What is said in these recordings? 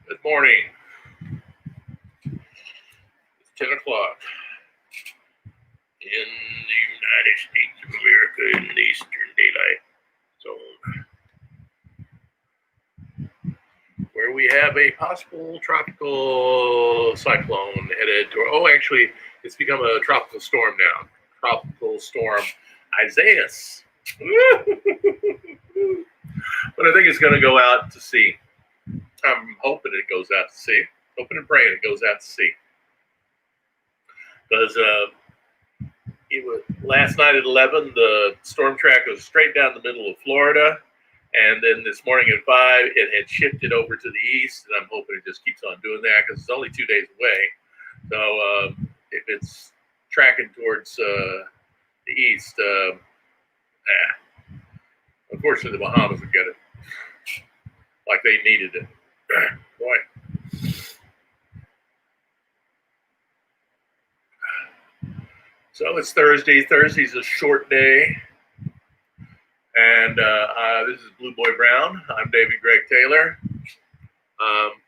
Good morning. It's 10 o'clock in the United States of America in the Eastern Daylight Zone, where we have a possible tropical cyclone headed toward. Oh, actually, it's become a tropical storm now. Tropical storm Isaias. But I think it's going to go out to sea. I'm hoping it goes out to sea. Hoping and praying it goes out to sea. Because last night at 11, the storm track was straight down the middle of Florida. And then this morning at 5, it had shifted over to the east. And I'm hoping it just keeps on doing that because it's only 2 days away. So if it's tracking towards the east, unfortunately, the Bahamas will get it like they needed it. Boy. So it's Thursday. Thursday's a short day. And this is Blue Boy Brown. I'm David Greg Taylor.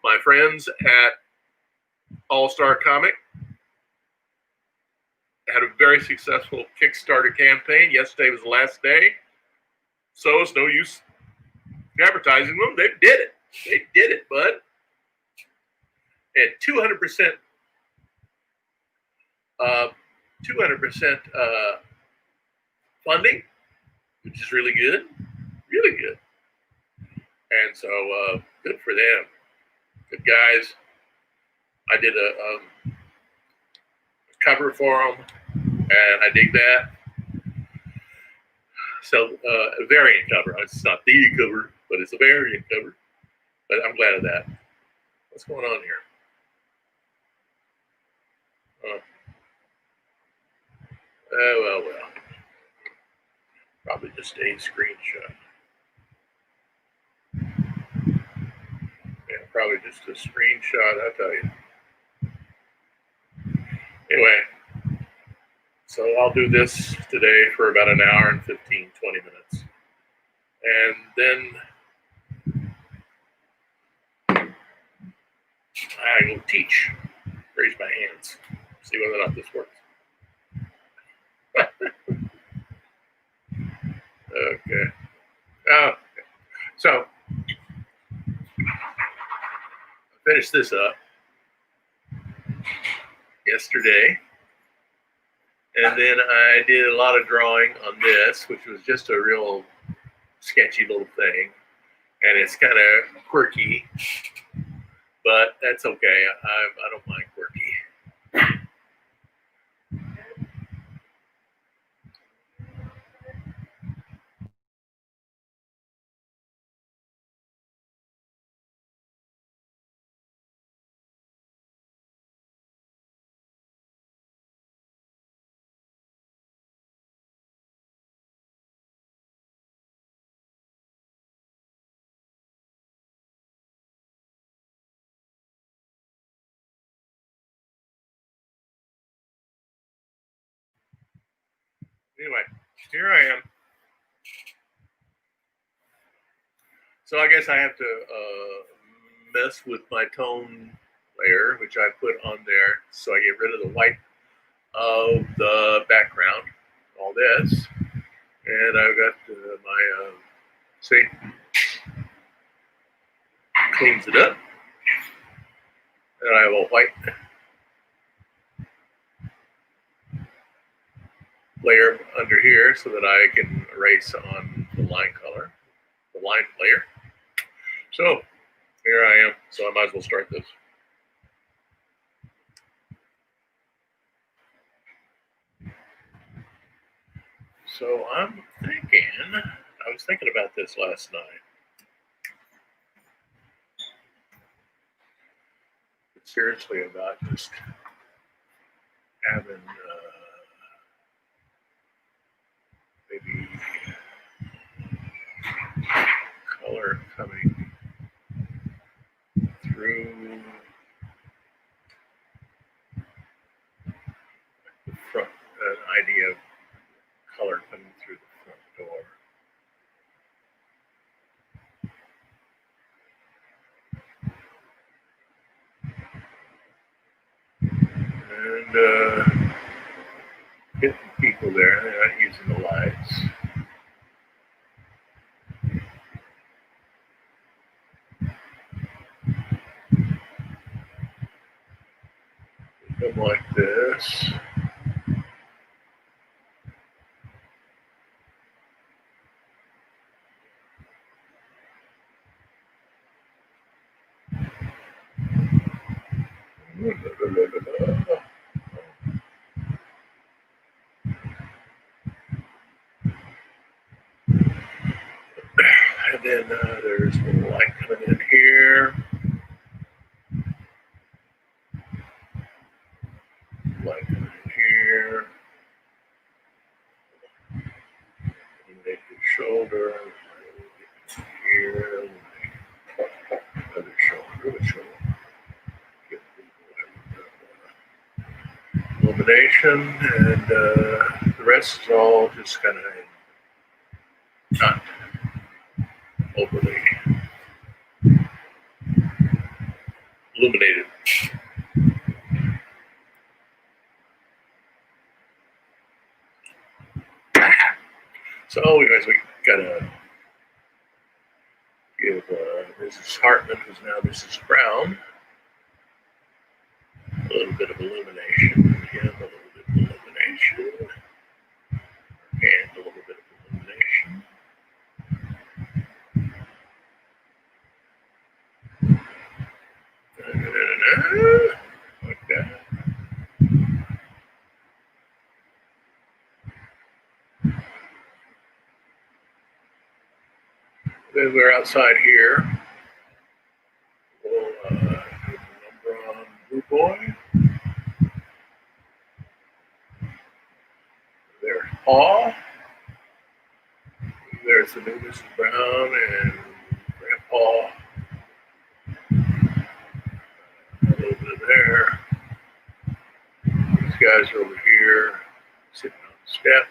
My friends at All-Star Comic had a very successful Kickstarter campaign. Yesterday was the last day. So it's no use advertising them. They did it. They did it, bud. At 200% funding, which is really good. Really good. And so good for them. Good guys. I did a cover for them, and I dig that. So a variant cover. It's not the cover, but it's a variant cover. But I'm glad of that. What's going on here? Well. Probably just a screenshot. Yeah, probably just a screenshot, I'll tell you. Anyway, so I'll do this today for about an hour and 15, 20 minutes. And then I will teach. Raise my hands. See whether or not this works. Okay. So I finished this up yesterday. And then I did a lot of drawing on this, which was just a real sketchy little thing. And it's kind of quirky, but that's okay. I don't mind quirky. Anyway, here I am. So I guess I have to mess with my tone layer, which I put on there. So I get rid of the white of the background, all this. And I've got my, see, cleans it up. And I have a white layer under here so that I can erase on the line color, the line layer. So here I am. So I might as well start this. So I'm thinking, I was thinking about this last night. Seriously, about just having maybe color coming through the front, an idea of color coming through the front door. And hitting people there. They're not using the lights. Come like this. And then there's a little light coming in here. Light coming in here. Make the shoulder. Here. Other shoulder. Which will get illumination. And the rest is all just kind of not overly illuminated. So anyways, we gotta give Mrs. Hartman, who's now Mrs. Brown, a little bit of illumination. Him a little bit of illumination. And a little bit of illumination. Like that. Then we're outside here. We'll put the number on Blue Boy. There's Paul. There's the new Mrs. Brown and Grandpa. A little bit there. These guys are over here sitting on the step.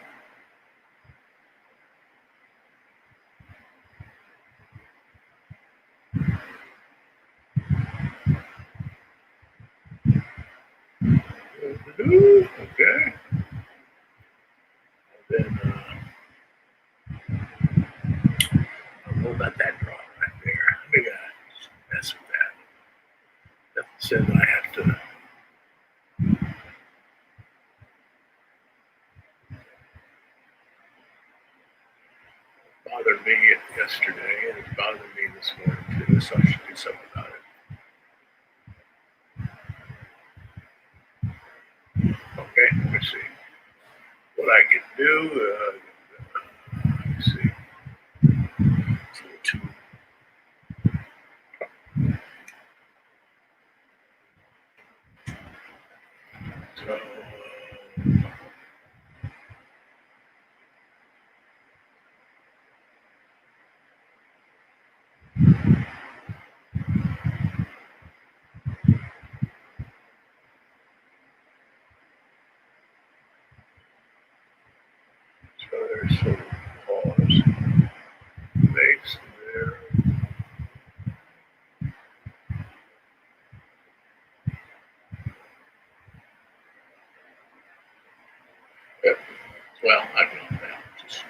Okay. And then I don't know about that drawing right there. Maybe I mess with that. That says I have to. Bothered me yesterday, and it's bothering me this morning too. So I should do something about it. Okay, let me see what I can do. Let me see. It's a little too. So, there's some pause. Base there. Yep. Well, I don't know. Just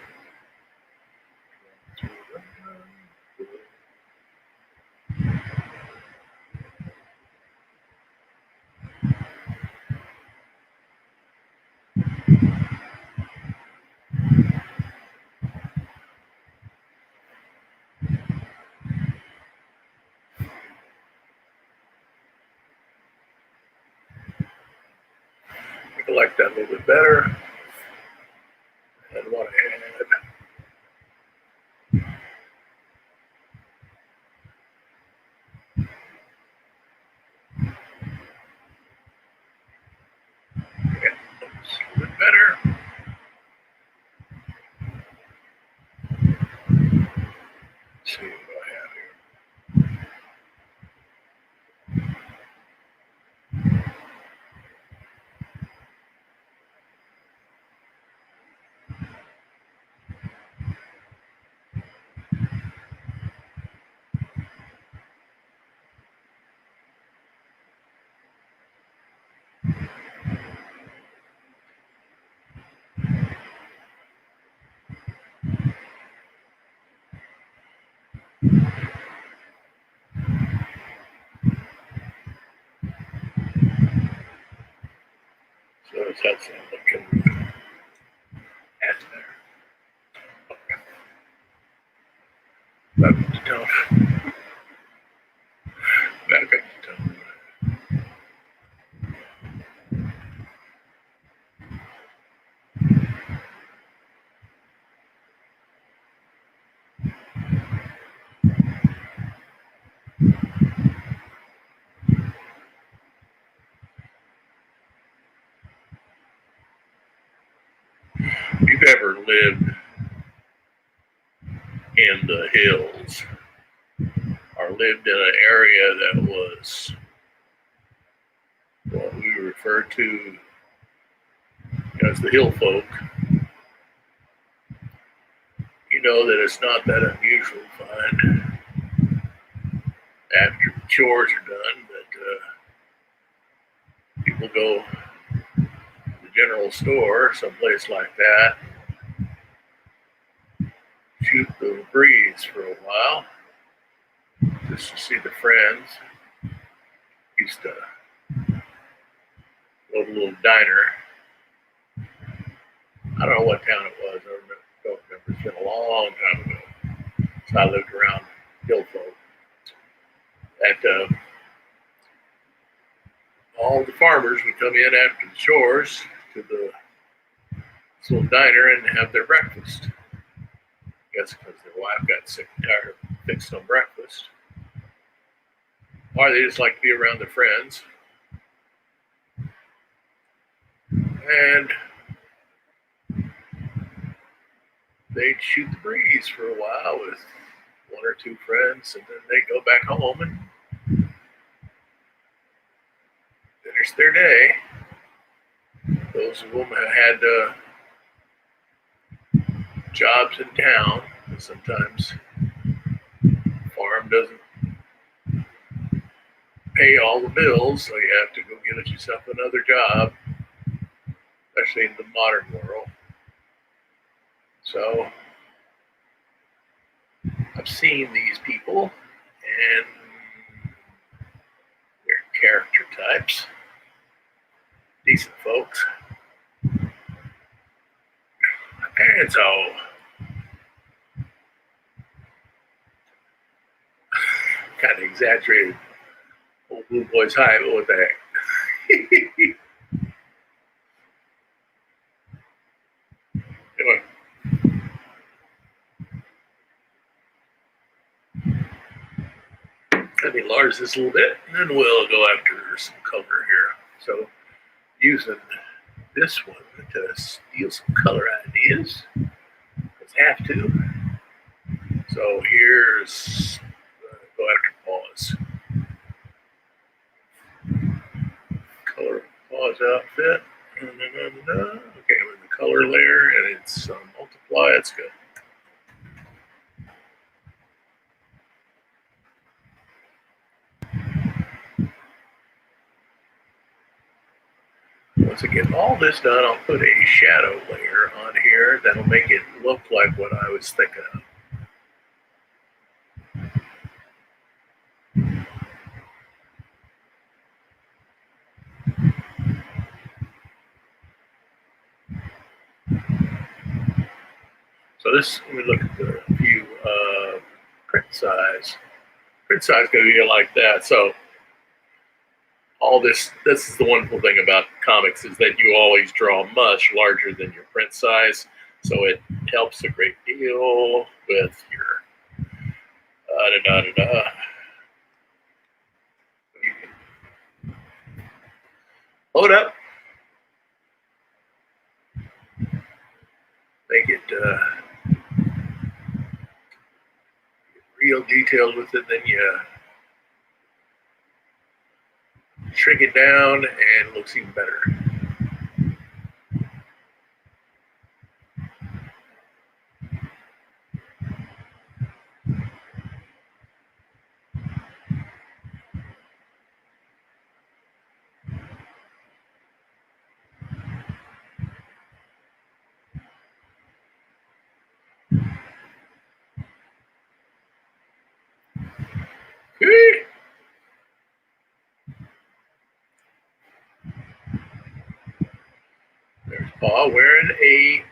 I like that a little bit better. And what I had. Yeah, looks a little bit better. Let's see what I have here. Notice that's looking at there. Back up the tone. Back up the tone. If you've ever lived in the hills or lived in an area that was what we refer to as the hill folk, you know that it's not that unusual to find after the chores are done that people go to the general store, someplace like that, shoot the breeze for a while, just to see the friends. Used to go to a little diner. I don't know what town it was. I don't remember. It's been a long time ago. So I lived around Hillfolk. That all the farmers would come in after the chores to the little diner and have their breakfast. I guess because their wife got sick and tired of fixing them breakfast. Or they just like to be around their friends. And they'd shoot the breeze for a while with one or two friends, and then they'd go back home and finish their day. Those of them had jobs in town. Sometimes farm doesn't pay all the bills, so you have to go get yourself another job, especially in the modern world. So I've seen these people and their character types, decent folks. My parents all kind of exaggerated old blue boys high, but what the heck. Anyway. Let me enlarge this a little bit, and then we'll go after some color here. So, using this one to steal some color ideas, let's have to. So here's go after pause. Color pause outfit. Okay, I'm in the color layer, and it's multiply. That's good. Once I get all this done, I'll put a shadow layer on here that'll make it look like what I was thinking of. So this, let me look at the view print size. Print size is going to be like that. So all this is the wonderful thing about comics is that you always draw much larger than your print size. So it helps a great deal with your Load up. Make it real detailed with it, then you shrink it down and it looks even better. Pa wearing a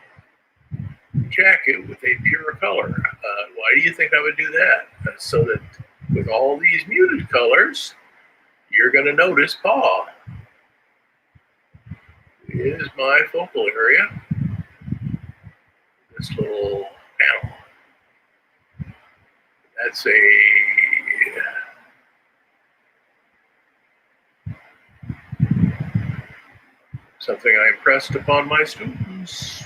jacket with a pure color. Why do you think I would do that? So that with all these muted colors, you're going to notice Pa is my focal area. This little panel. That's something I impressed upon my students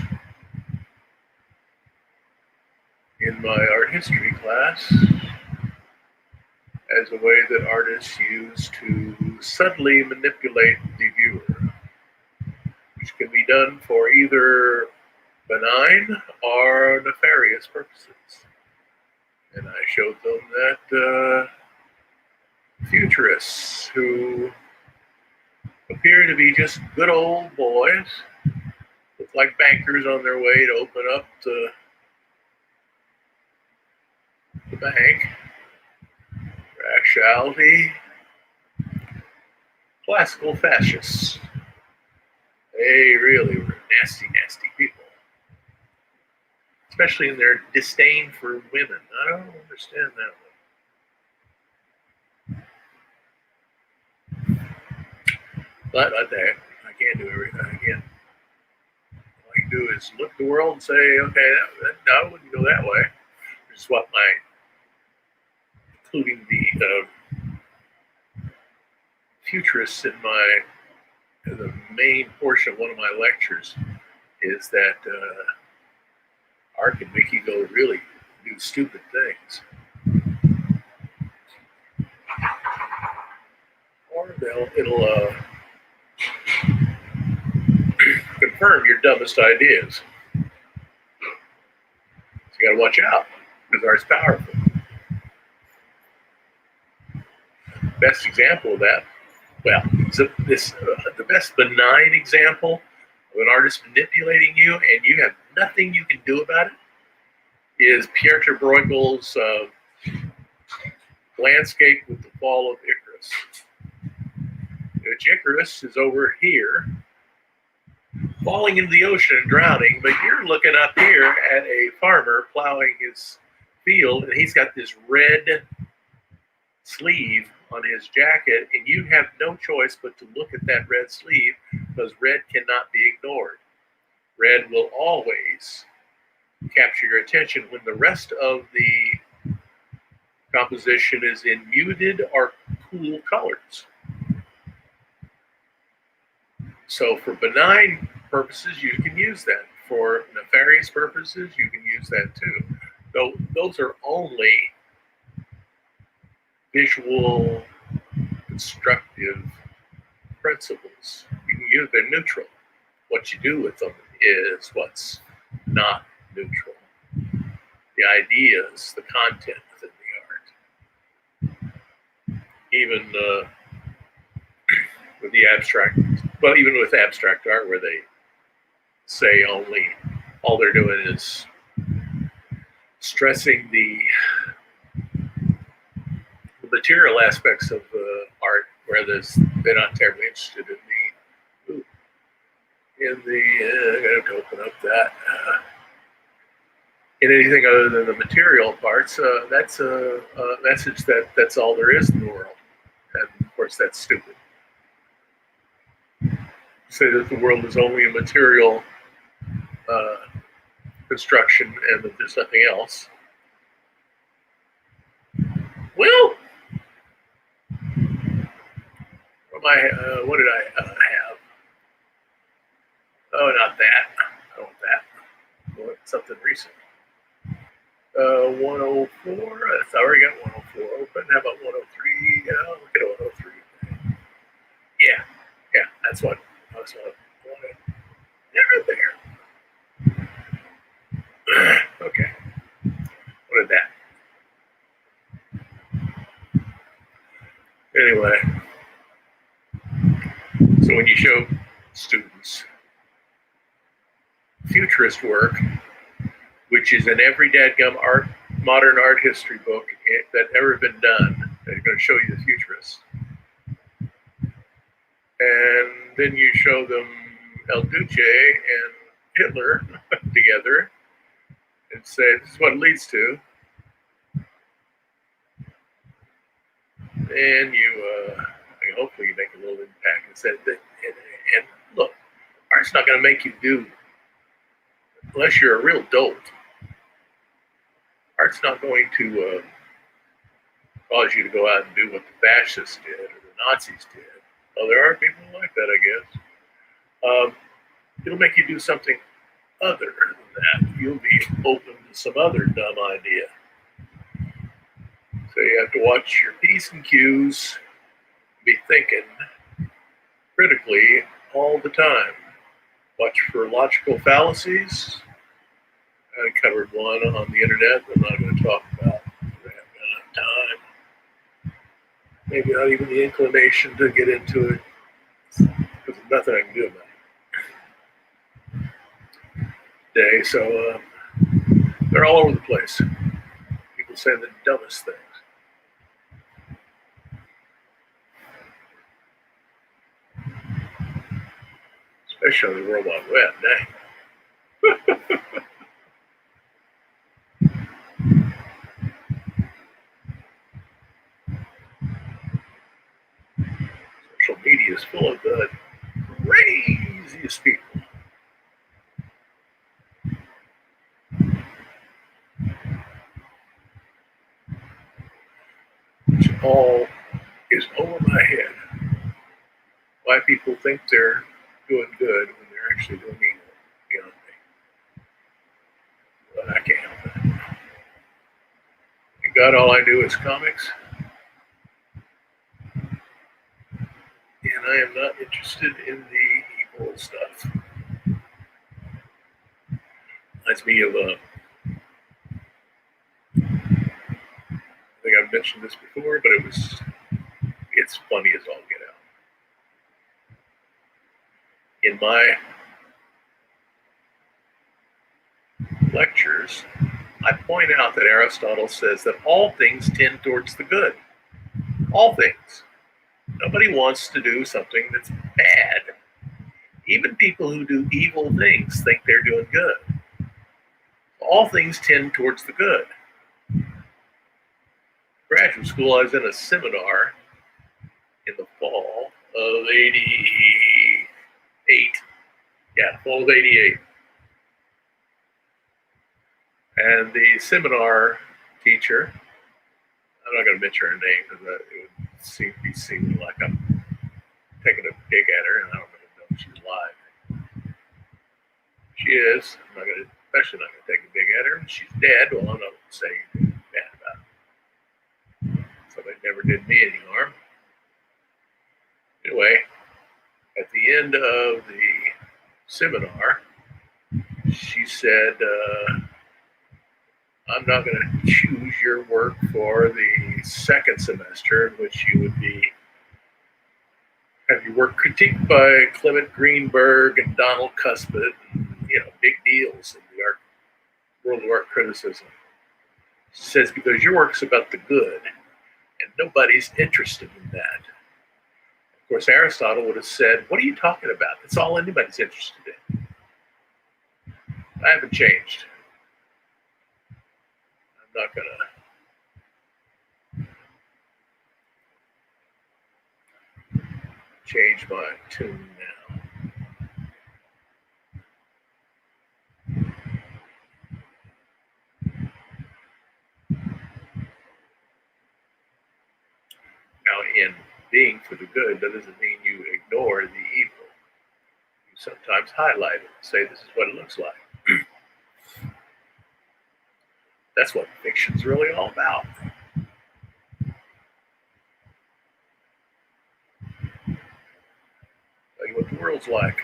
in my art history class as a way that artists use to subtly manipulate the viewer, which can be done for either benign or nefarious purposes. And I showed them that futurists who appear to be just good old boys, look like bankers on their way to open up the bank, actuality, classical fascists. They really were nasty, nasty people, especially in their disdain for women. I don't understand that one. But I can't do everything. All I can do is look at the world and say, okay, I wouldn't go that way. Which is what including the futurists in the main portion of one of my lectures is that art can make you go really do stupid things. Or it'll confirm your dumbest ideas. So you gotta watch out, because art's powerful. Best example of that, well, the best benign example of an artist manipulating you and you have nothing you can do about it is Pieter Bruegel's landscape with the fall of Icarus. Icarus is over here, falling into the ocean and drowning, but you're looking up here at a farmer plowing his field, and he's got this red sleeve on his jacket, and you have no choice but to look at that red sleeve because red cannot be ignored. Red will always capture your attention when the rest of the composition is in muted or cool colors. So for benign purposes, you can use that. For nefarious purposes, you can use that too. Though those are only visual constructive principles. You can use they're neutral. What you do with them is what's not neutral. The ideas, the content within the art. Even with the abstract, well, even with abstract art where they say all they're doing is stressing the material aspects of art, where they're not terribly interested in I have to open up that. In anything other than the material parts, that's a message that's all there is in the world. And of course, that's stupid. Say that the world is only a material construction and that there's nothing else. Well, what did I have? Oh, not that. I want that. I want something recent. 104. I already got 104 open. How about 103? Yeah, look at 103. Yeah, that's what I wanted. Yeah, right there. Okay. What is that? Anyway, so when you show students futurist work, which is in every dadgum modern art history book that ever been done, they're going to show you the futurists. And then you show them El Duce and Hitler together and say this is what it leads to, and you hopefully you make a little impact. And said that, and look, art's not going to make you do unless you're a real dolt. Art's not going to cause you to go out and do what the fascists did or the Nazis did. Oh, there are people like that, I guess. It'll make you do something other than that. You'll be open to some other dumb idea. So you have to watch your P's and Q's, be thinking critically all the time. Watch for logical fallacies. I covered one on the internet that I'm not going to talk about. I haven't enough time. Maybe not even the inclination to get into it, because there's nothing I can do about it today. So they're all over the place. People say the dumbest things. Especially on the World Wide Web, dang. Social media is full of the craziest people. Which all is over my head. Why people think they're doing good when they're actually doing evil, beyond me. But I can't help it. And God, all I do is comics. And I am not interested in the evil stuff. Reminds me of I think I've mentioned this before, but it's funny as all get out. In my lectures, I point out that Aristotle says that all things tend towards the good. All things. Nobody wants to do something that's bad. Even people who do evil things think they're doing good. All things tend towards the good. Graduate school, I was in a seminar in the fall of 88. Yeah, fall of 88. And the seminar teacher, I'm not going to mention her name because it would be seeming like I'm taking a dig at her, and I don't really know if she's alive. She is. I'm not going to, especially not going to take a dig at her. She's dead. Well, I'm not going to say anything bad about her. Somebody never did me any harm. Anyway, at the end of the seminar, she said, I'm not going to choose your work for the second semester, in which you would have your work critiqued by Clement Greenberg and Donald Cuthbert, and, big deals in the world of art criticism. She says, because your work's about the good, and nobody's interested in that. Of course, Aristotle would have said, what are you talking about? That's all anybody's interested in. I haven't changed. I'm not going to change my tune now. Now, in being for the good, that doesn't mean you ignore the evil. You sometimes highlight it and say, this is what it looks like. That's what fiction's really all about. Tell you what the world's like.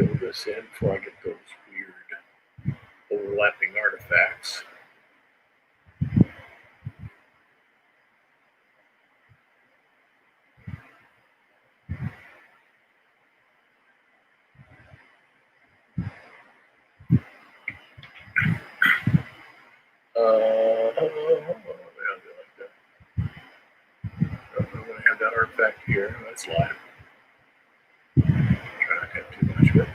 fill this in before I get those weird overlapping artifacts. I'm going to have that artifact here. That's live. Try not to have too much of it.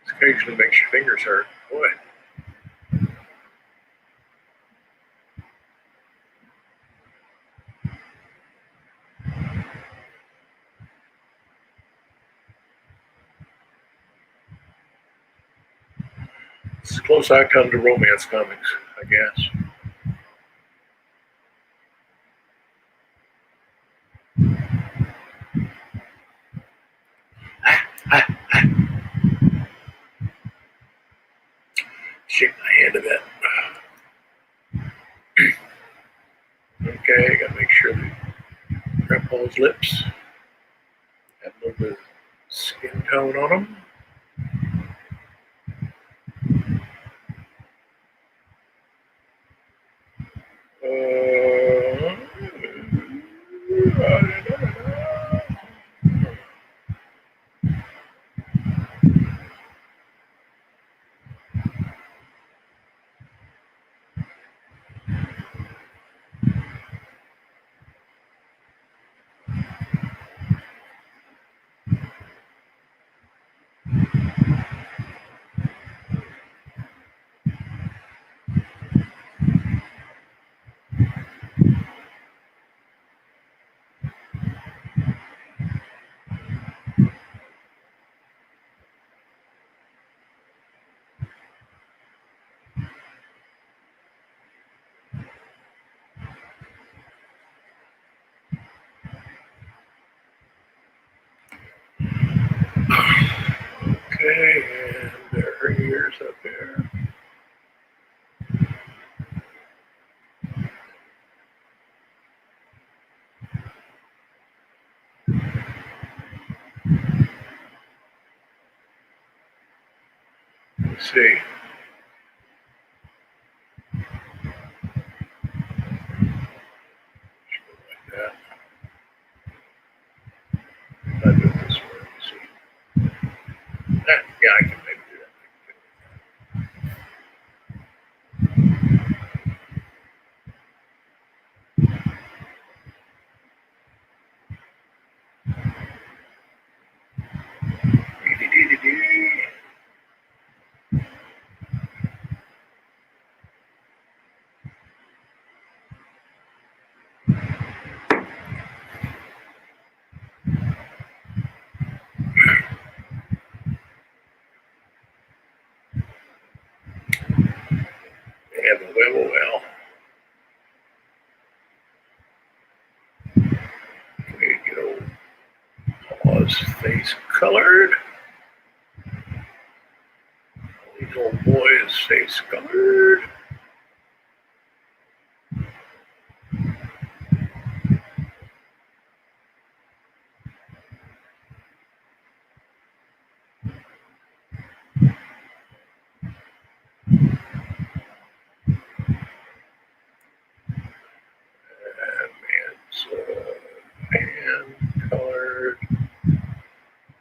This occasionally makes your fingers hurt. Boy. It's as close I come to romance comics, I guess. Shake my hand of that. Okay, gotta make sure that Grandpa's lips have a little bit of skin tone on them. Okay, and there are her ears up there. Let's see. Like that. I do it this way. Let's see. Yeah, I can maybe do that. Well. Okay, get old Paws face colored. These old boys face colored. And colored.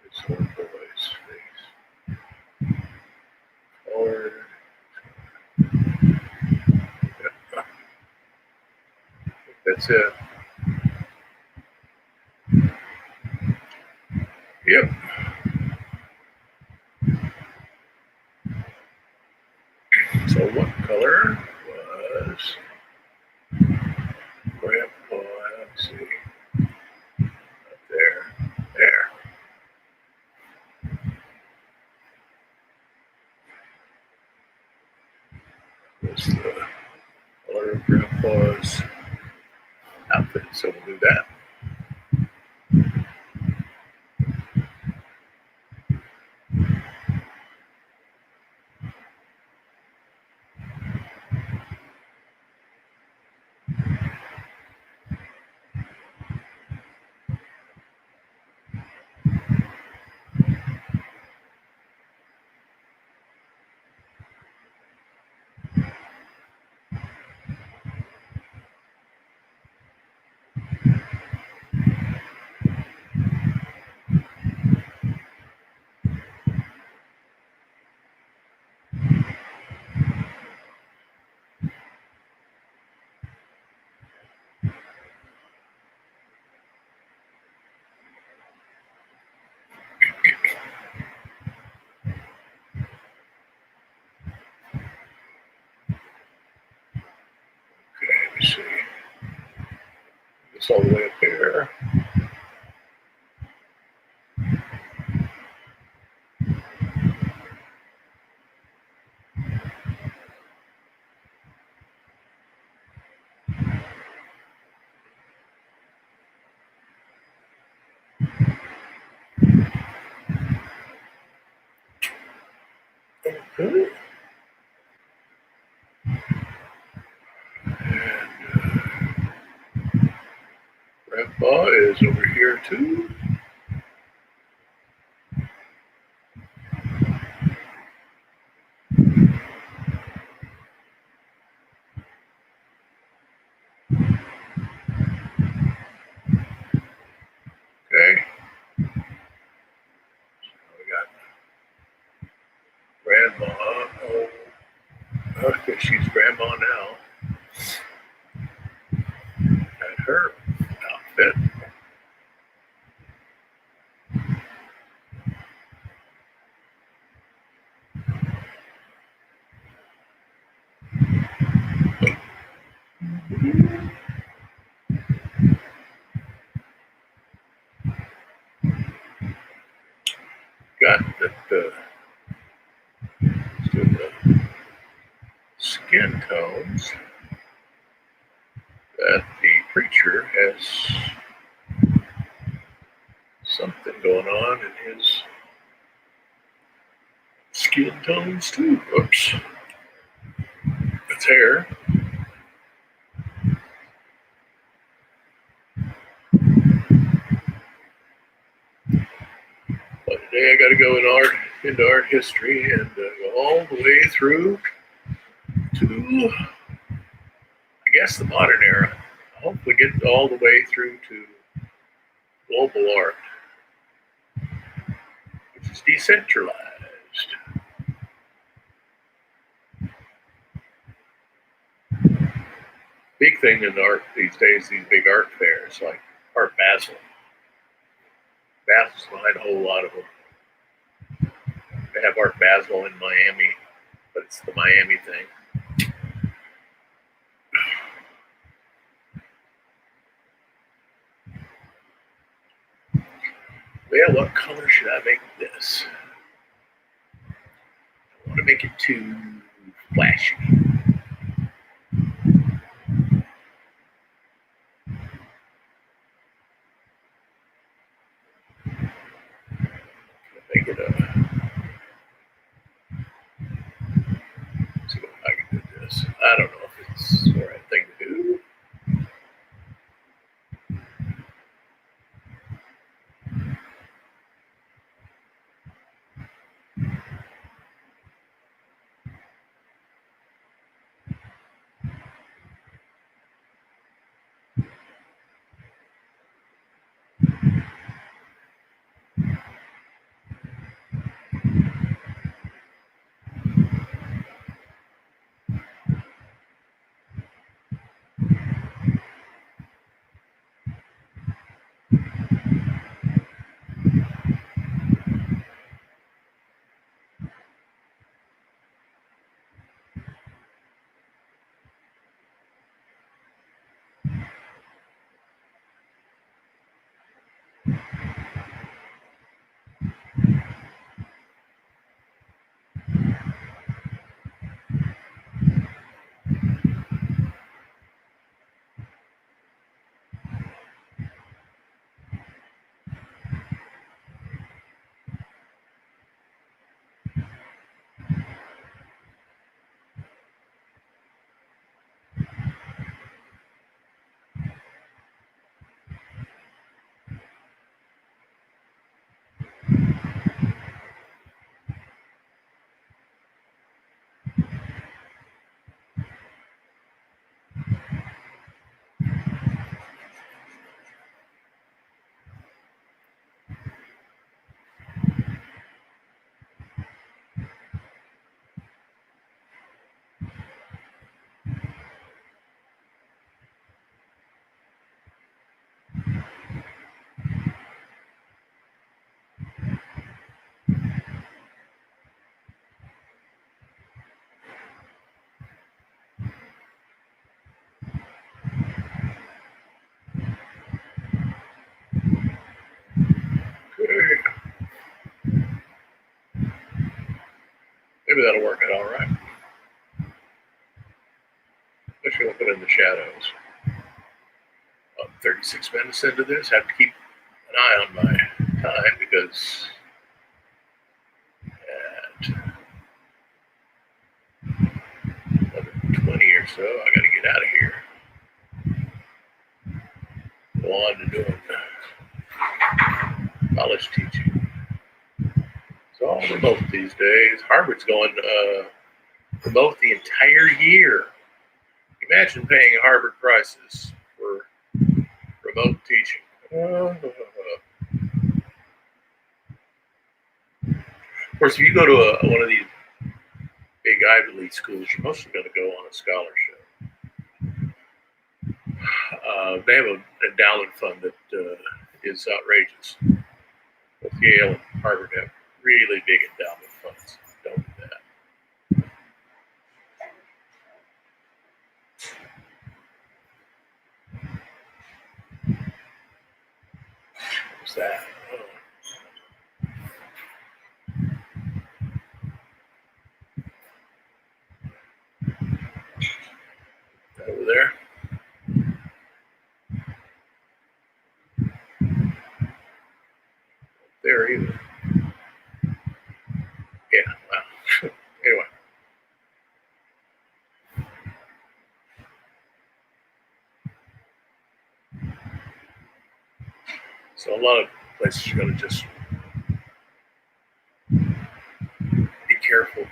This old boy's face colored. That's it. Yep. So what color was Grandpa? Let's see. Up there. There. That's the color of Grandpa's outfit. So we'll do that. Looks all the way up here. Okay. Grandpa is over here too. Okay. We got Grandma. Oh, okay, she's Grandma now. Got her outfit. Got the skin tones that the preacher has something going on in his skin tones too. Oops. It's hair. But today I got to go into art history and go all the way through to, I guess, the modern era. I hopefully get all the way through to global art, which is decentralized. Big thing in art these days, these big art fairs like Art Basel. Basel's behind a whole lot of them. They have Art Basel in Miami, but it's the Miami thing. Well, what color should I make this? I want to make it too flashy. Make it see if I can do this. I don't know if it's the right thing to do. Maybe that'll work out all right. Especially when I put in the shadows. 36 minutes into this, I have to keep an eye on my time because at 11:20 or so, I got to get out of here. Go on to doing college teaching. It's all remote these days. Harvard's going remote the entire year. Imagine paying Harvard prices for remote teaching. Of course, if you go to one of these big Ivy League schools, you're mostly going to go on a scholarship. They have an endowment fund that is outrageous. Both Yale and Harvard have really big endowment funds. Don't do that. What's that? Over there. There either. Yeah, wow. Anyway. So a lot of places are going to just be careful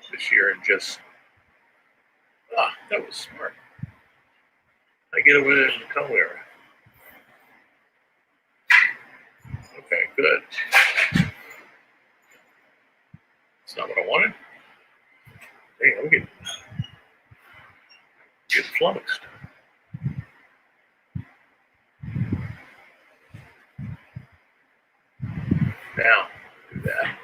this year and just, that was smart. I get away in the color area. Okay, good. That's not what I wanted. Dang, I'm getting flummoxed. Now, do that.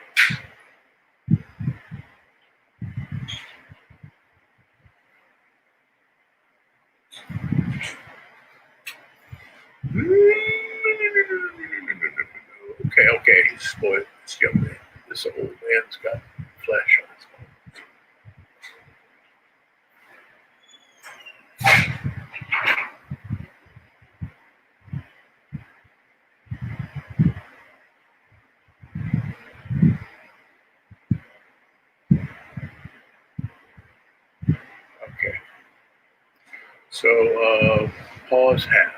Okay, he's spoiled. This young man, this old man's got flesh on his bone. Okay. So, pause hat.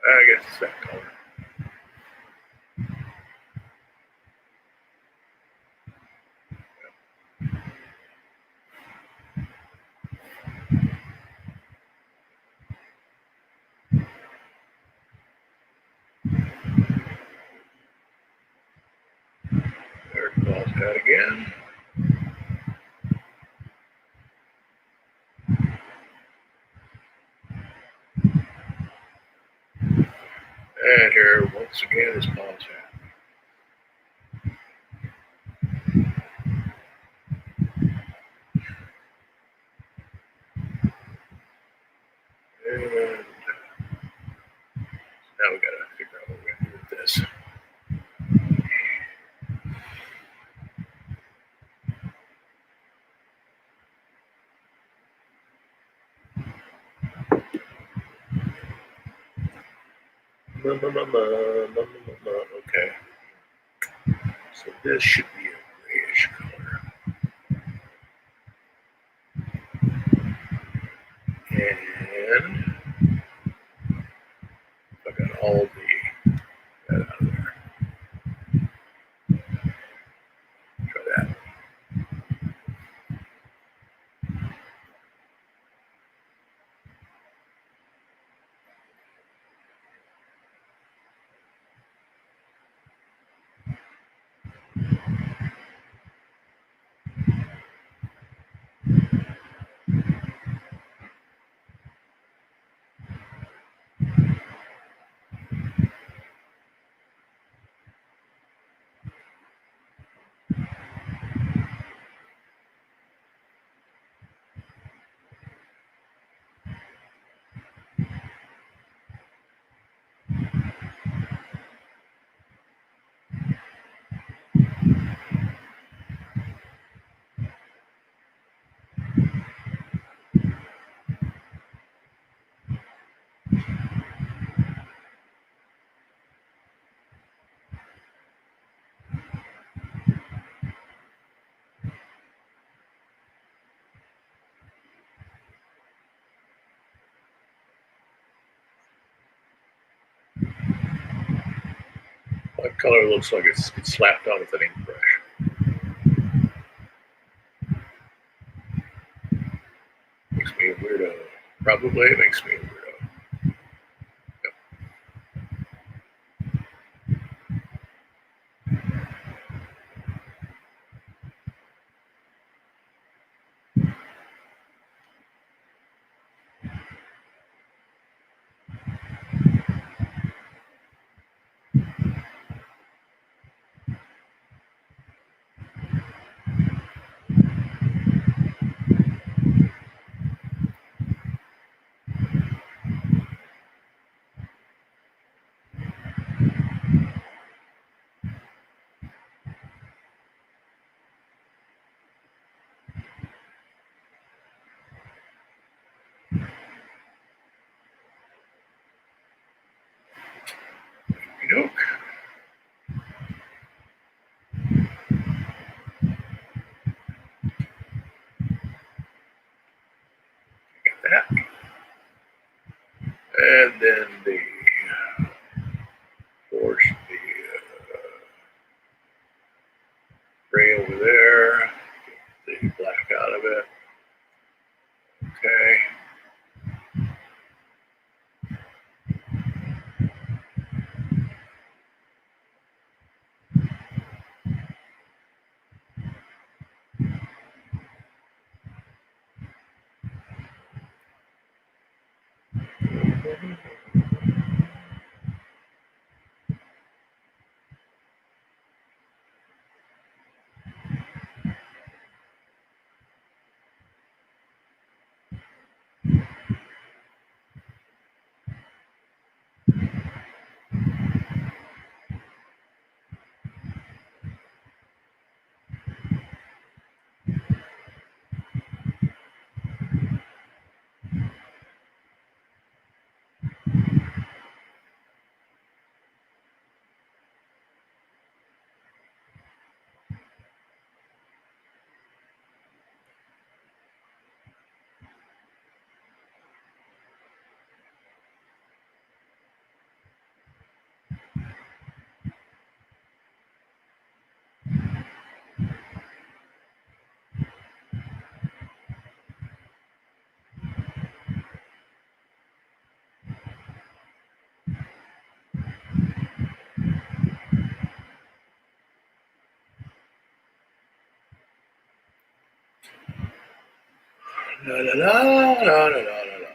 I guess it's that color. There's pause hat again. And here, once again, is pause hat. And now we gotta figure out what we're gonna do with this. Okay. So this should be a grayish color. And I got all that out of there. Try that. That color looks like it's slapped on with an ink brush. Makes me a weirdo. Probably it makes me a weirdo. Nope. Get that. And then the force the gray over there. Get the black out of it. Okay. La la la la la la la.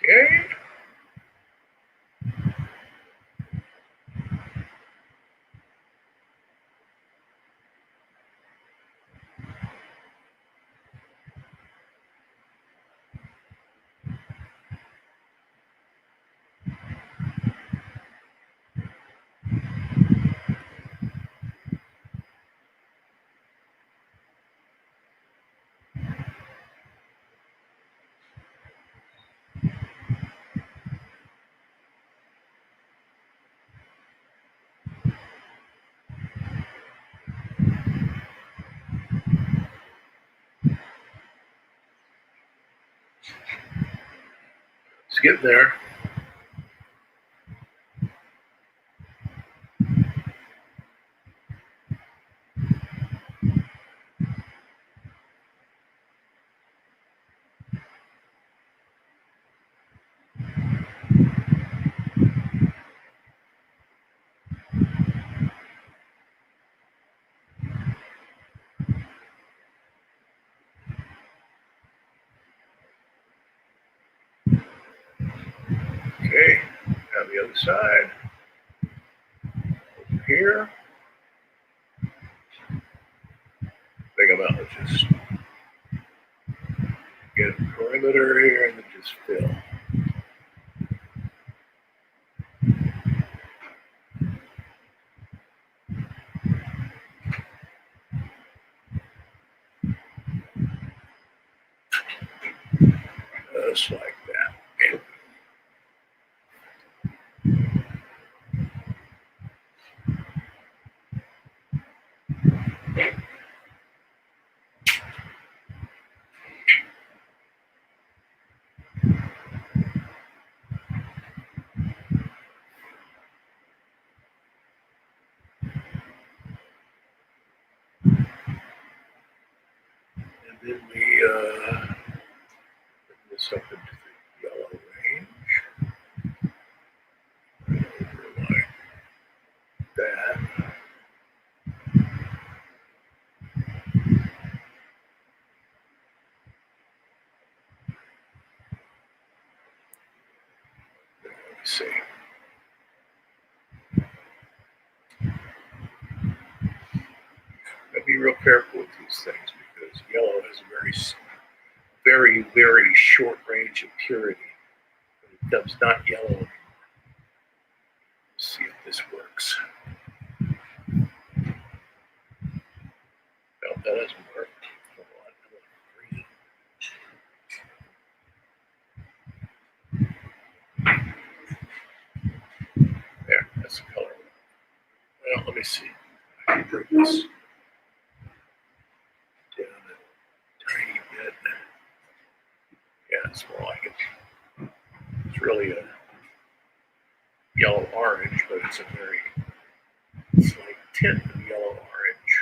Okay. Let's get there. Okay. Now the other side. Over here. I think I'm out. Let's just Get a perimeter here and then just fill. Just like that. And then we bring this up into the yellow range. Over like that. Let me see. Gotta be real careful with these things because yellow has a very short range of purity. It becomes not yellow anymore. Let's see if this works. No, that doesn't work. Hold on, I want green. There, that's the color. Well, let me see. I can bring this down a tiny bit. Yeah, it's more like it. It's really a yellow orange, but it's a very slight tint of yellow orange.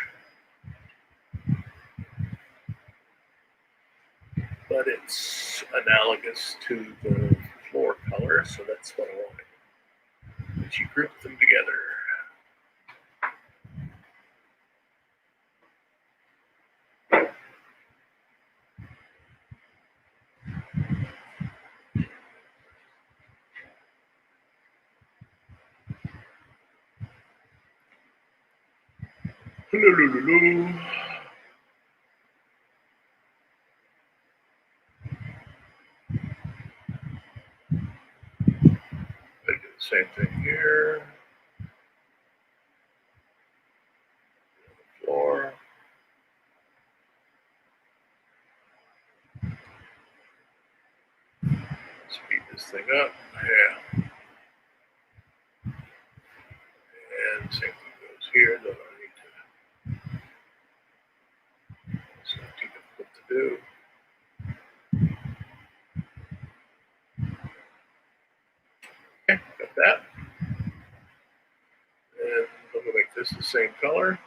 But it's analogous to the floor color, so that's what I wanted. But you group them together. Hello. I do the same thing here. Floor. Speed this thing up. Yeah. And same thing goes here, though I need to. It's not too difficult to do. Okay, got that. And I'm going to make this the same color.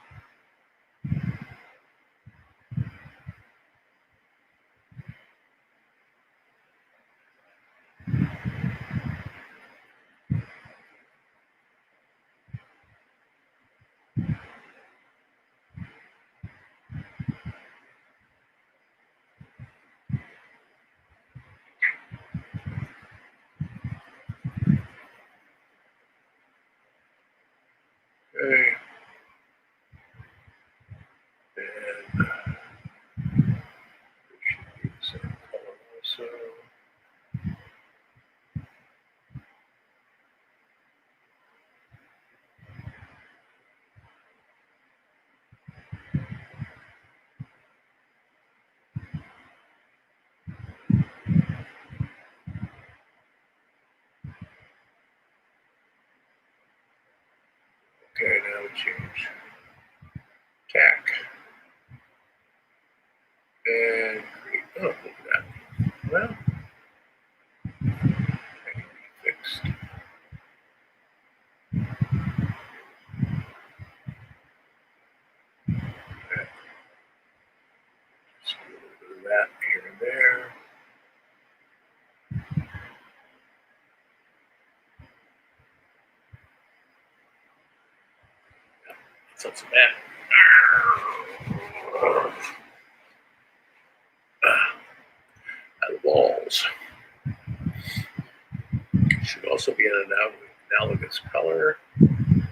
Okay. And it should be the same color also. Okay, now we change tack. And create, oh, look at that. Well, I need to be fixed. Okay. Just do a little bit of that here and there. Let's up some that. The walls should also be an analogous color, and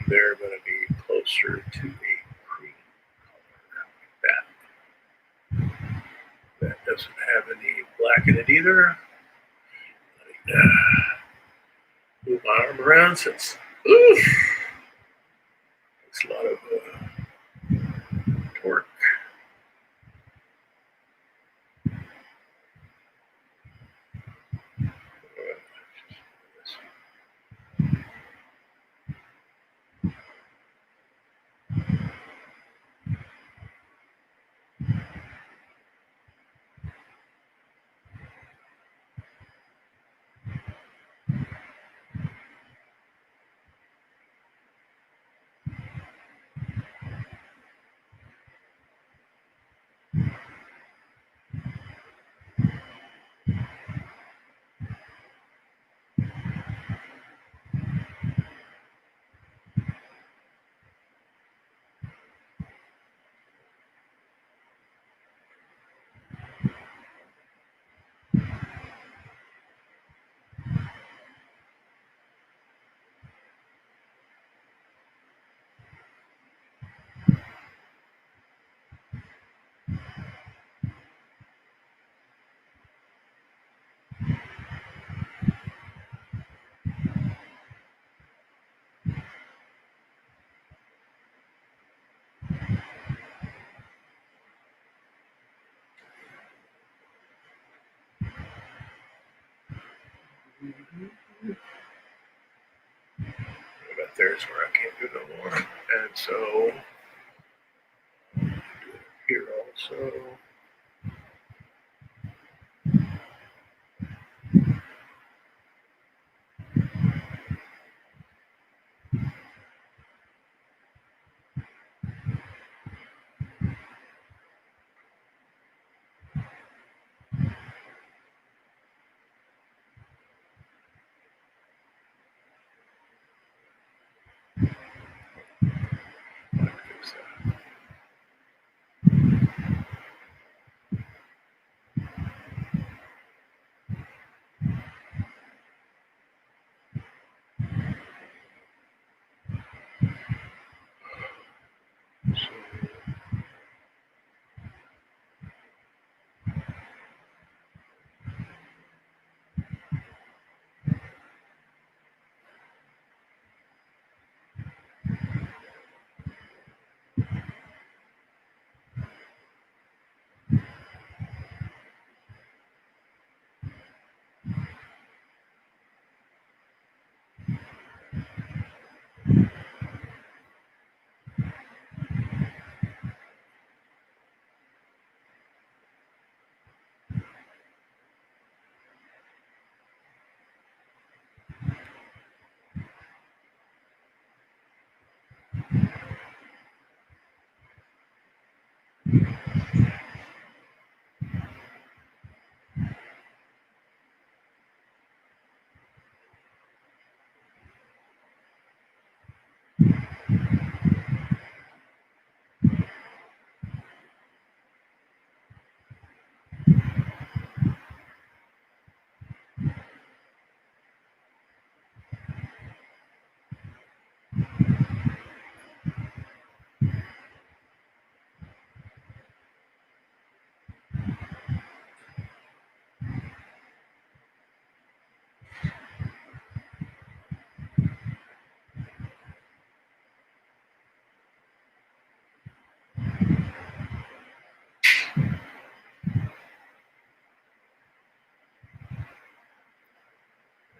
they're going to be closer to a green color like that. doesn't have any black in it either. Move my arm around since it's a lot of torque. About there's where I can't do no more. And so here also.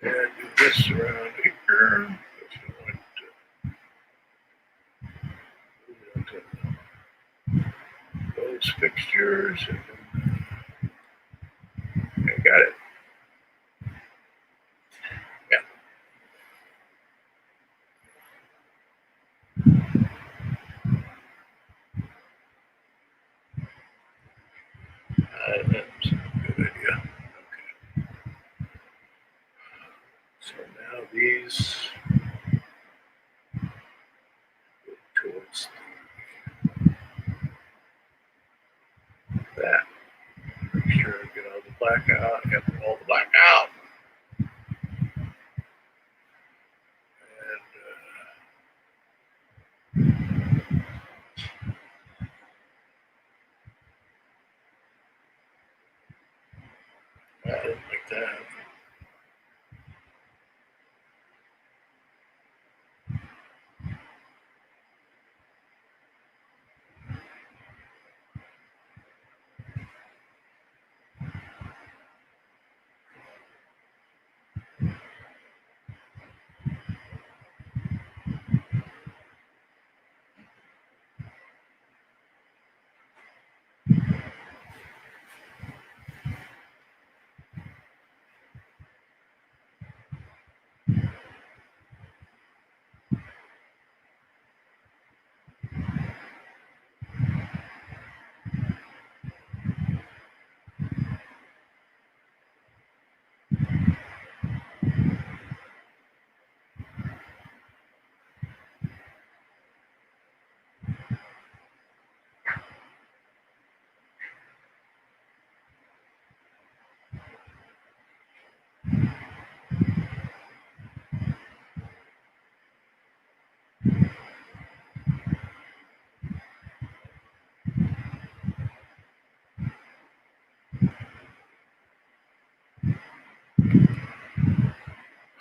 And do this around here. Those fixtures. I got it. That's a good idea. Okay. So now these go towards that. Make sure I get all the black out. I got all the black out.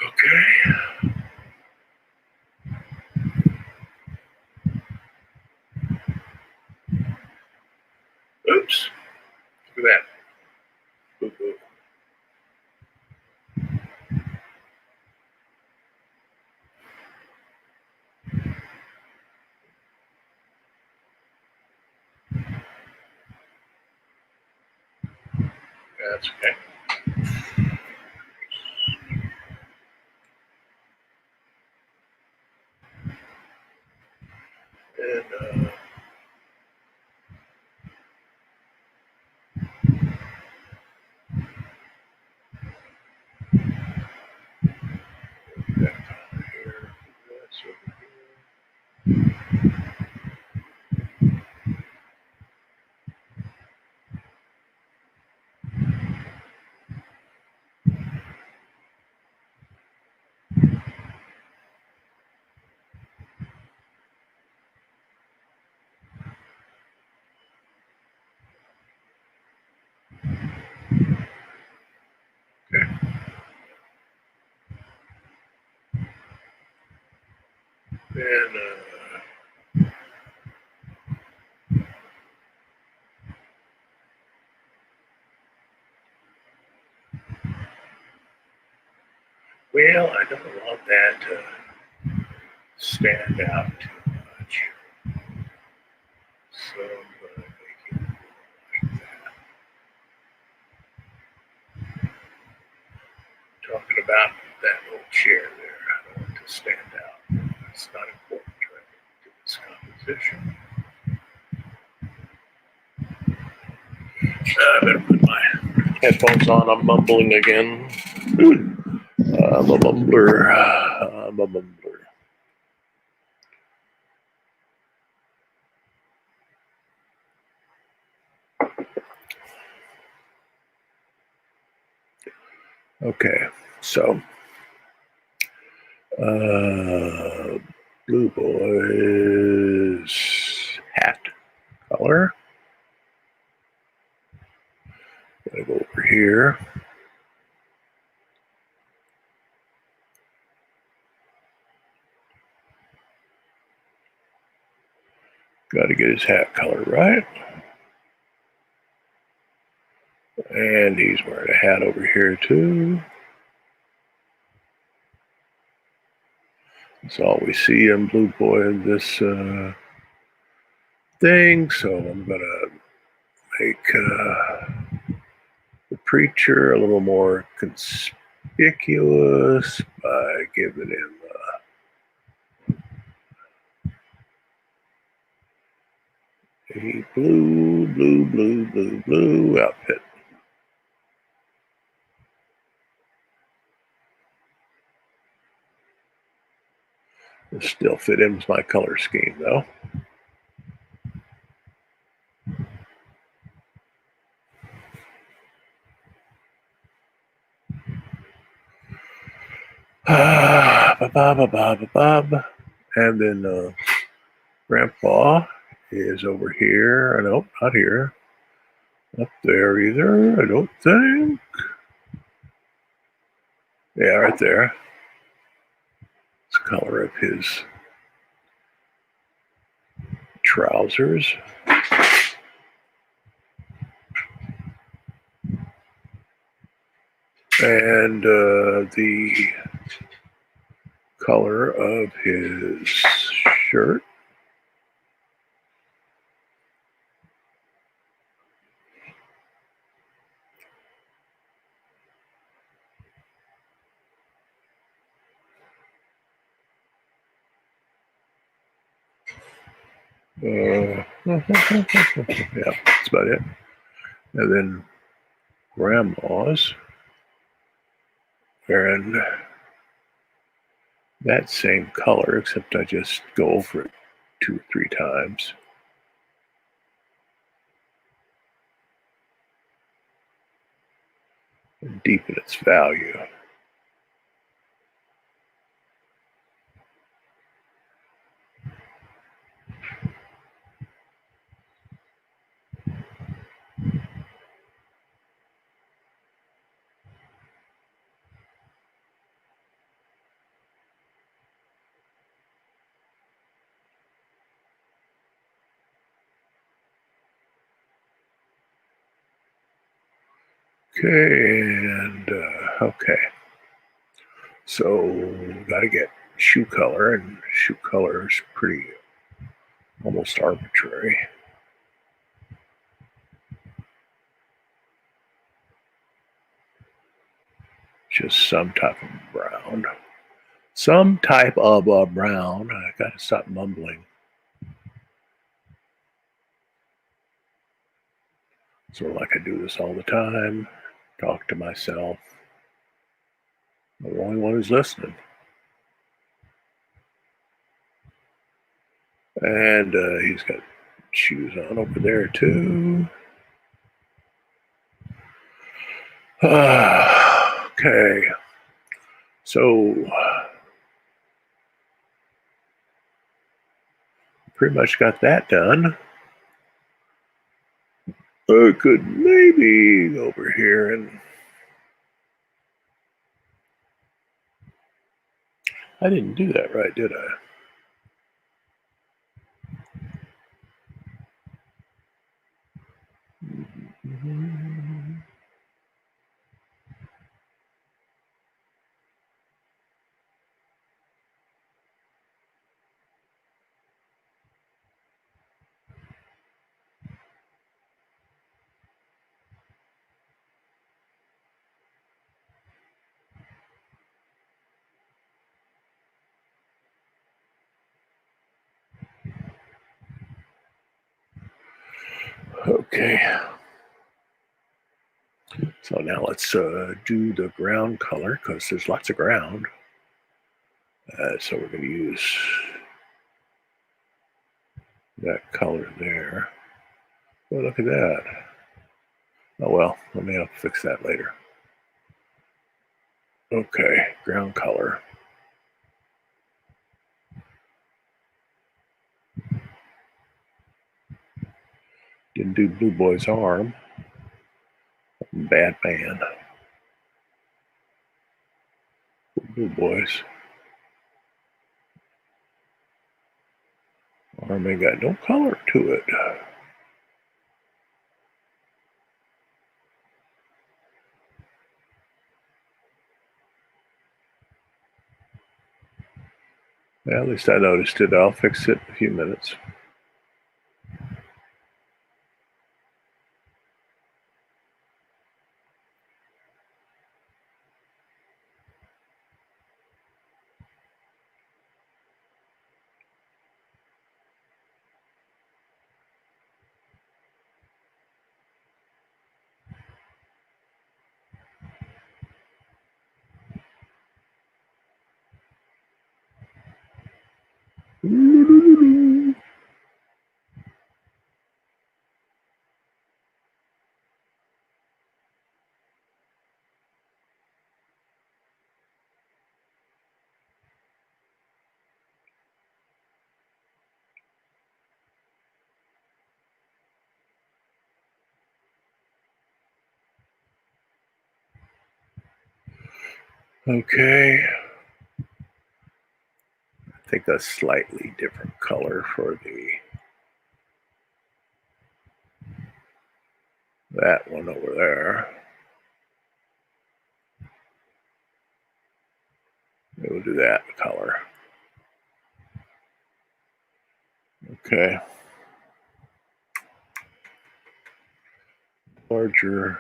Okay. Oops. Look at that. Boop, boop. That's okay. And that here. That's over here. Okay. And well, I don't want that to stand out too much. So I'm going to make it like that. Talking about that little chair there. I don't want it to stand out. It's not important to this composition. I better put my headphones on. I'm mumbling again. I'm a mumbler. I'm a mumbler. Okay, so Blue Boy's hat color. Gotta go over here. Got to get his hat color right. And he's wearing a hat over here too. That's all we see in Blue Boy in this thing. So I'm gonna make the preacher a little more conspicuous by giving him a blue outfit. It still fit in with my color scheme though. And then Grandpa is over here. Nope, not here. Up there either, I don't think. Yeah, right there. It's the color of his trousers. And the color of his shirt. Yeah, that's about it. And then grandma's wearing that same color, except I just go over it 2 or 3 times. And deepen its value. Okay, and okay. So gotta get shoe color, and shoe color is pretty almost arbitrary. Just some type of brown. Some type of brown. I gotta stop mumbling. Sort of like I do this all the time. Talk to myself. I'm the only one who's listening. And he's got shoes on over there too. Okay. So pretty much got that done. I could maybe go over here and I didn't do that right, did I? Okay. So now let's do the ground color because there's lots of ground. So we're going to use that color there. Oh, look at that. Oh well, let me fix that later. Okay, ground color. Didn't do Blue Boy's arm. Bad man. Blue Boys. Arm ain't got no color to it. Well, at least I noticed it. I'll fix it in a few minutes. Okay. I think a slightly different color for that one over there. We'll do that color. Okay. Larger.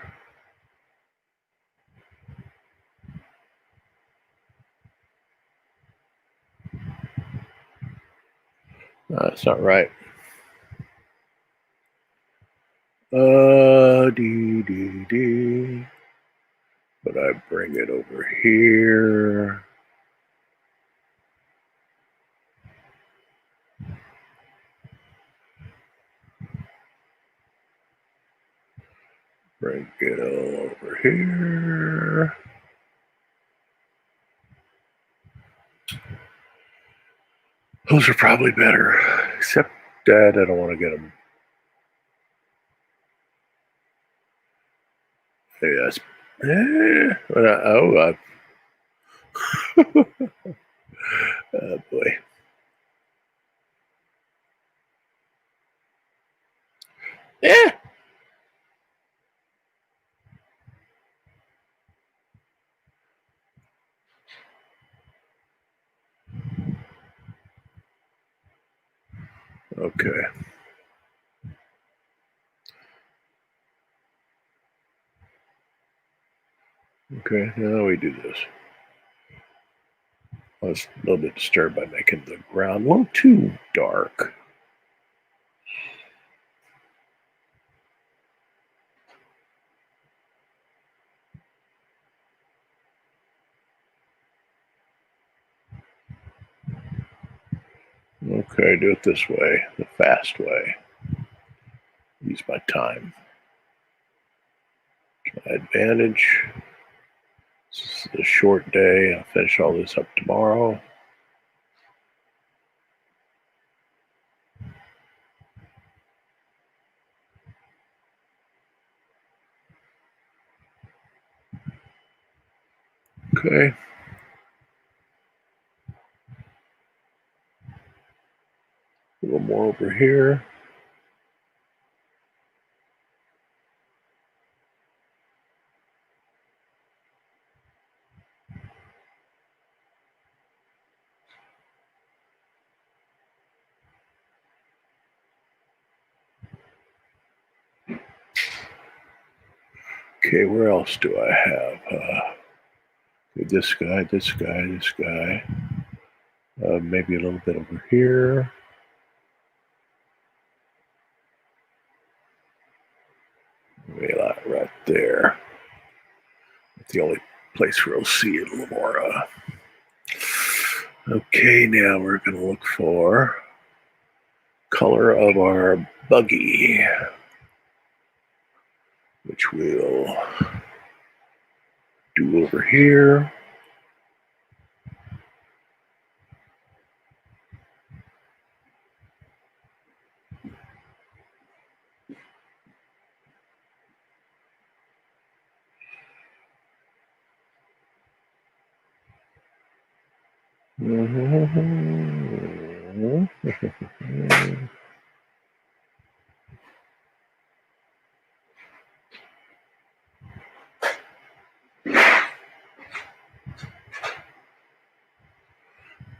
That's not right. D. But I bring it over here. Bring it all over here. Those are probably better, except that I don't want to get them. Yes. Oh boy. Yeah. Okay. Okay, now we do this. I was a little bit disturbed by making the ground a little too dark. Okay, do it this way, the fast way. Use my time. My advantage. This is a short day. I'll finish all this up tomorrow. Okay. A little more over here. Okay, where else do I have? This guy, this guy, this guy. Maybe a little bit over here. Maybe right there. It's the only place where I'll see it a little more. Okay, now we're going to look for color of our buggy, which we'll do over here.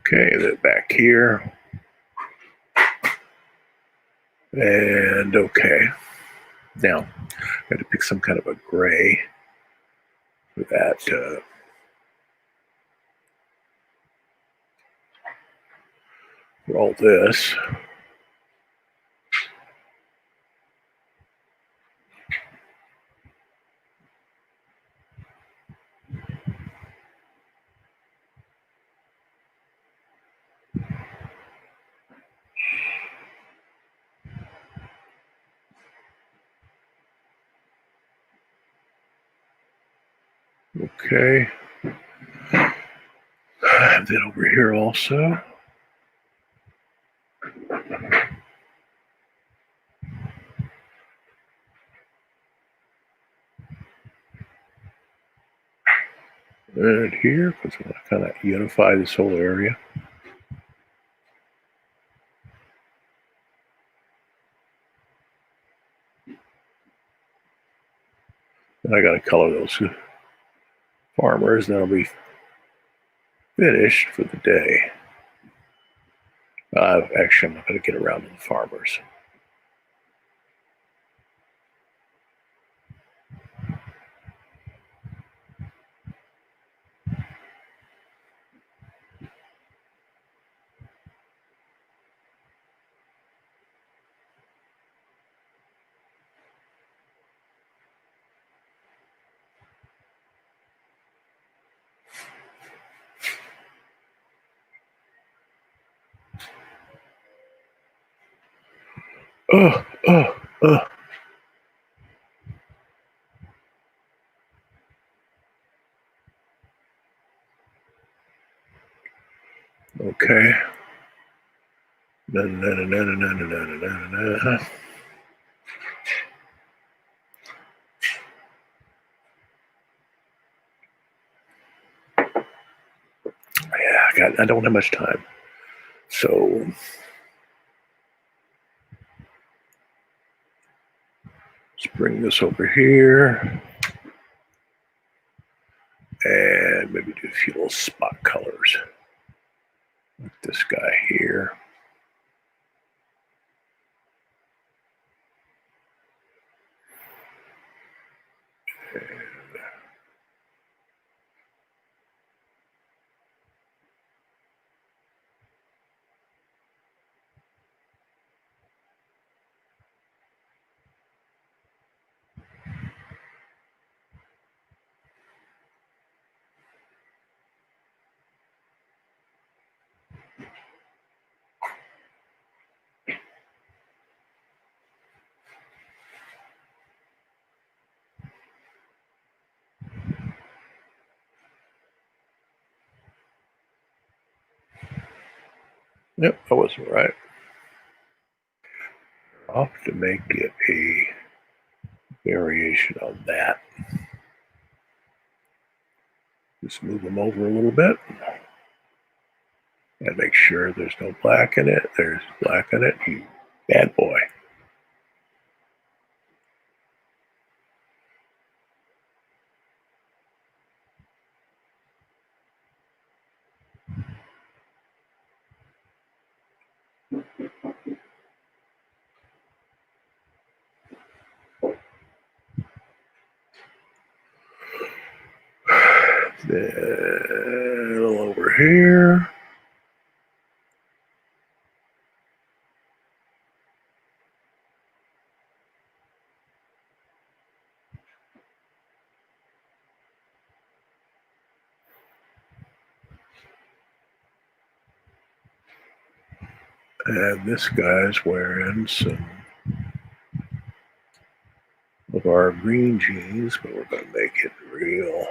Okay, then back here. And okay. Now, I got to pick some kind of a gray for that. For all this. Okay. And then over here also. And here, because I want to kind of unify this whole area. And I got to color those farmers, and that'll be finished for the day. Actually, I'm not going to get around to the farmers. Oh, oh, oh. Okay. Yeah, I don't have much time. So let's bring this over here and maybe do a few little spot colors. Like this guy here. Yep, I wasn't right. I'll have to make it a variation on that. Just move them over a little bit and make sure there's no black in it. There's black in it, you bad boy. Then over here. And this guy's wearing some of our green jeans, but we're going to make it real.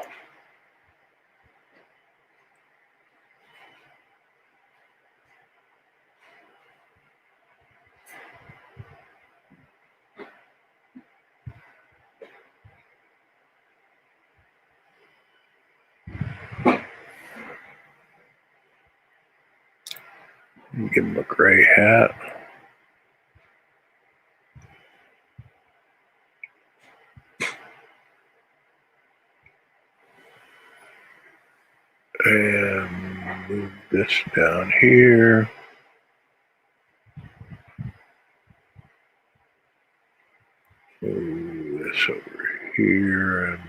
Give him a gray hat. And move this down here. Move this over here and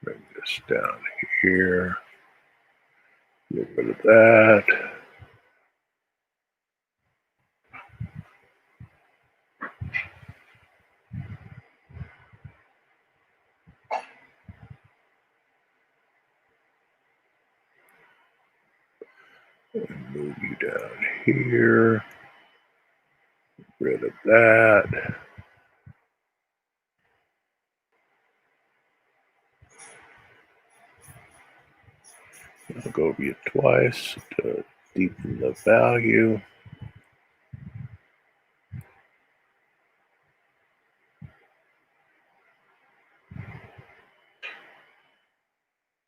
bring this down here. Get rid of that. And move you down here. Get rid of that. I'll go over you twice to deepen the value.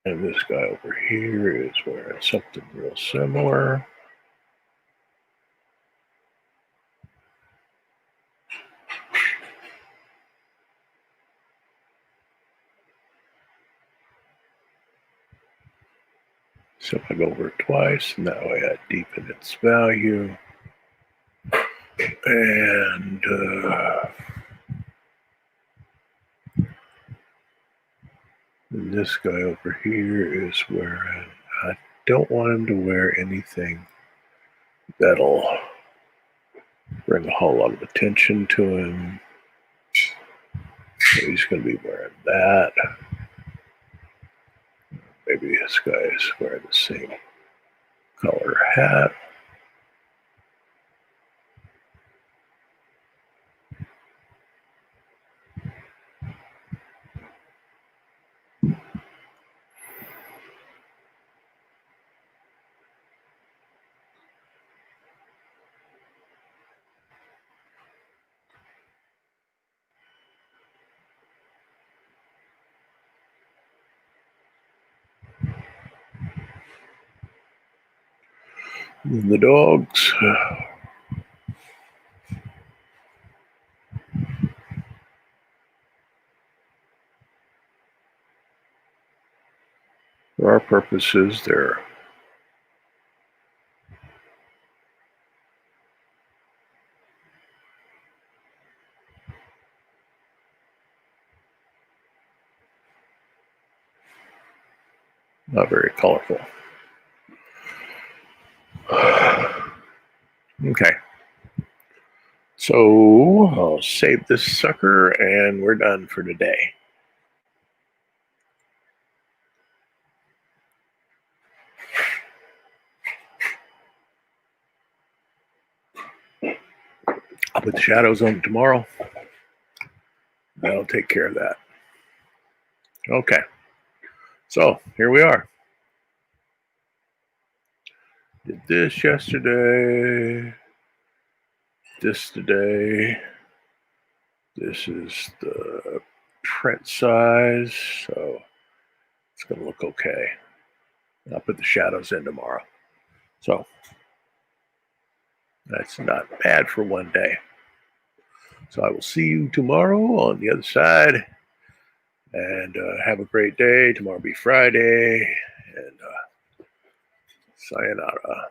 And this guy over here is wearing something real similar. So if I go over it twice, now I deepen its value. And this guy over here is wearing, I don't want him to wear anything that'll bring a whole lot of attention to him. So he's going to be wearing that. Maybe this guy is wearing the same color hat. And the dogs. For our purposes, they're not very colorful. Okay. So I'll save this sucker and we're done for today. I'll put the shadows on tomorrow. That'll take care of that. Okay. So here we are. Did this yesterday. This today. This is the print size. So it's going to look okay. I'll put the shadows in tomorrow. So that's not bad for one day. So I will see you tomorrow on the other side. And have a great day. Tomorrow will be Friday. And sayonara.